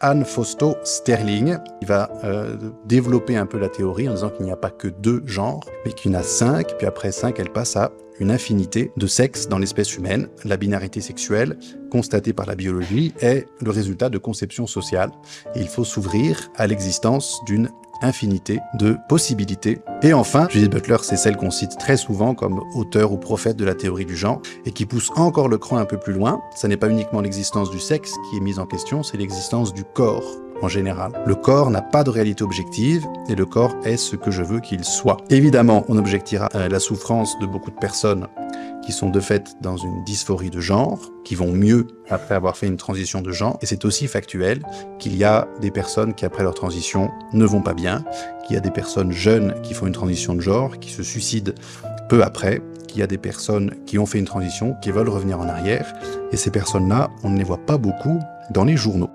Anne Fausto Sterling. Il va développer un peu la théorie en disant qu'il n'y a pas que 2 genres, mais qu'il y en a 5, puis après 5, elle passe à une infinité de sexes dans l'espèce humaine. La binarité sexuelle, constatée par la biologie, est le résultat de conception sociale. Et il faut s'ouvrir à l'existence d'une infinité de possibilités. Et enfin, Judith Butler, c'est celle qu'on cite très souvent comme auteur ou prophète de la théorie du genre, et qui pousse encore le cran un peu plus loin. Ça n'est pas uniquement l'existence du sexe qui est mise en question, c'est l'existence du corps en général. Le corps n'a pas de réalité objective, et le corps est ce que je veux qu'il soit. Évidemment, on objectera la souffrance de beaucoup de personnes qui sont de fait dans une dysphorie de genre, qui vont mieux après avoir fait une transition de genre. Et c'est aussi factuel qu'il y a des personnes qui, après leur transition, ne vont pas bien, qu'il y a des personnes jeunes qui font une transition de genre, qui se suicident peu après, qu'il y a des personnes qui ont fait une transition, qui veulent revenir en arrière. Et ces personnes-là, on ne les voit pas beaucoup dans les journaux.